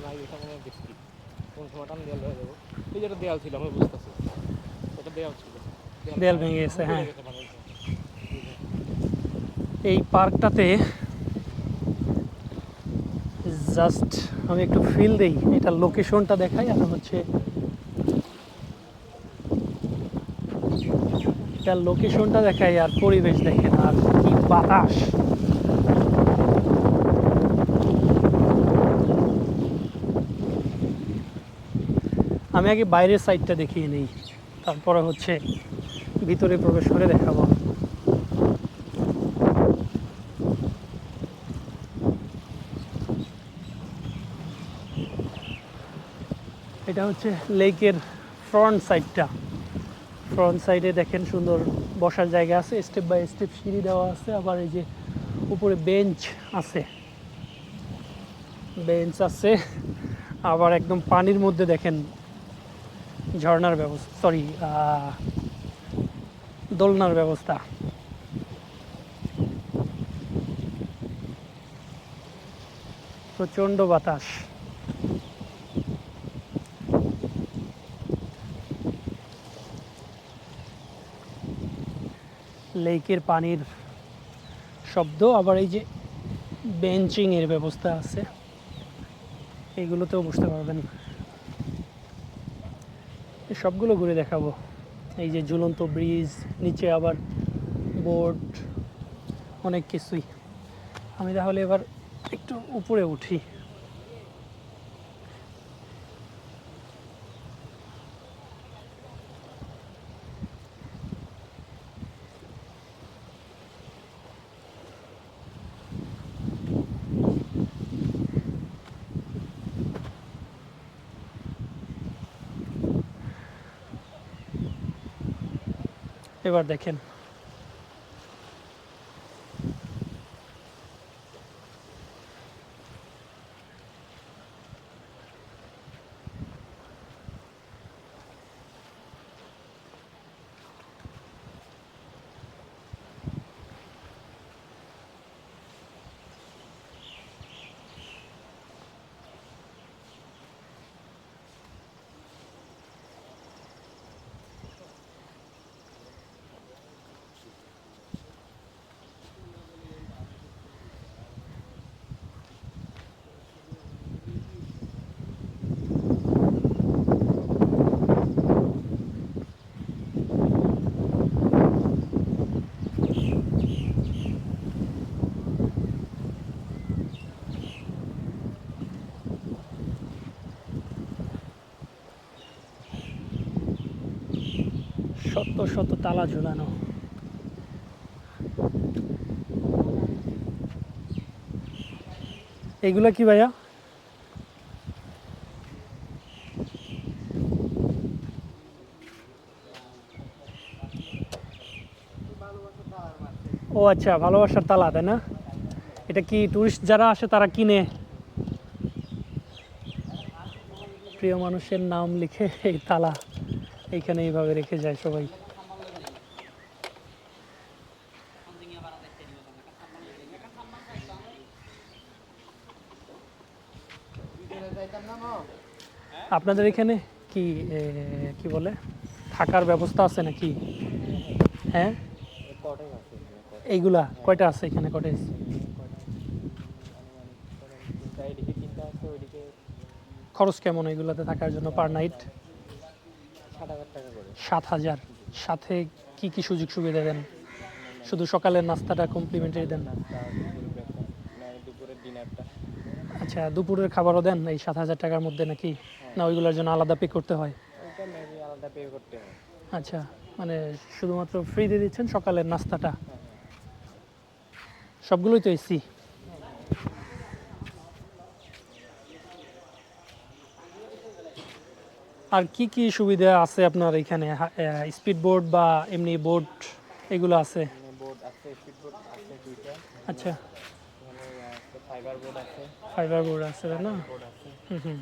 নাই এটা মনে হয় বৃষ্টি কোন সময় টান দেয়াল হয়ে যাবো। এই যেটা দেয়াল ছিল আমি বুঝতেছি এটা দেয়াল ছিল, দেয়াল ভেঙে গেছে। হ্যাঁ, গেছে পানির এই পার্কটাতে জাস্ট আমি একটু ফিল দেই, এটা লোকেশনটা দেখাই আর হচ্ছে এটার লোকেশনটা দেখাই আর পরিবেশ দেখেন আর কি বাতাস। আমি আগে বাইরের সাইডটা দেখিয়ে নেই, তারপরে হচ্ছে ভিতরে প্রবেশ করে দেখাবো। এটা হচ্ছে লেকের ফ্রন্ট সাইডটা। ফ্রন্ট সাইডে দেখেন সুন্দর বসার জায়গা আছে, স্টেপ বাই স্টেপ সিঁড়ি দেওয়া আছে, আবার এই যে উপরে বেঞ্চ আছে, আবার একদম পানির মধ্যে দেখেন ঝর্ণার ব্যবস্থা, সরি দোলনার ব্যবস্থা। প্রচণ্ড বাতাস। লেকের পানির শব্দ, আবার এই যে বেঞ্চিং এর ব্যবস্থা আছে, এইগুলোতেও বসতে পারবেন। সবগুলো ঘুরে দেখাবো। এই যে ঝুলন্ত ব্রিজ, নিচে আবার বোট, অনেক কিছুই। আমি তাহলে এবার একটু উপরে উঠি। এবার দেখেন শত শত তালা ঝুলানো। এগুলা কি ভাইয়া? ও আচ্ছা, ভালোবাসার তালা, তাই না? এটা কি টুরিস্ট যারা আসে তারা কিনে, প্রিয় মানুষের নাম লিখে এই তালা এইখানে এইভাবে রেখে যায় সবাই। আপনাদের এখানে কি কি বলে থাকার ব্যবস্থা আছে নাকি? হ্যাঁ, এইগুলা কয়টা আছে এখানে? কটেজ খরচ কেমন এগুলাতে থাকার জন্য পার নাইট? 7,000। সাথে কি কি সুযোগ সুবিধা দেন? শুধু সকালের নাস্তাটা কমপ্লিমেন্টারি দেন? আচ্ছা, দুপুরের খাবারও দেন এই 7,000 টাকার মধ্যে নাকি? না ওইগুলোর জন্য আলাদা পে করতে হয়? আচ্ছা, মানে শুধুমাত্র ফ্রি দিয়ে দিচ্ছেন সকালের নাস্তাটা? সবগুলোই তো এসি। আর কি কি সুবিধা আছে আপনার এখানে? স্পিড বোট বা এমনি বোট এগুলো আছে? আচ্ছা, ফাইবার বোর্ড আছে না? হুম।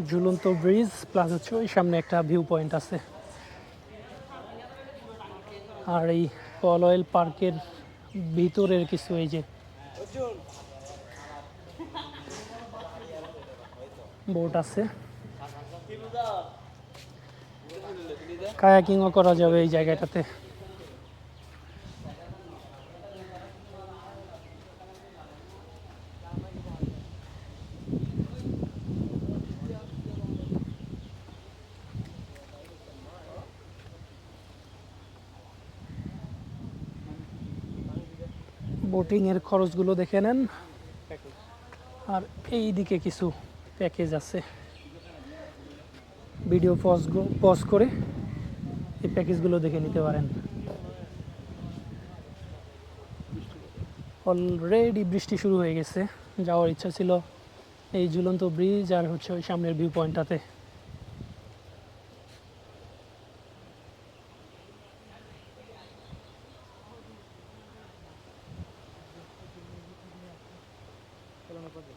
ঝুলন্ত ব্রিজ প্লাস হচ্ছে ওই সামনে একটা ভিউ পয়েন্ট আছে। আর এই পল অয়েল পার্কের ভিতরের কিছু এই যে বোট আছে, কায়াকিংও করা যাবে এই জায়গাটাতে। বোটিং এর খরচগুলো দেখে নেন, আর এই দিকে কিছু প্যাকেজ আছে। ভিডিও পজ করে এই প্যাকেজগুলো দেখে নিতে পারেন। অলরেডি বৃষ্টি শুরু হয়ে গেছে। যাওয়ার ইচ্ছা ছিল এই ঝুলন্ত ব্রিজ আর হচ্ছে ওই সামনের ভিউ পয়েন্টটাতে। চালানো পড়বে।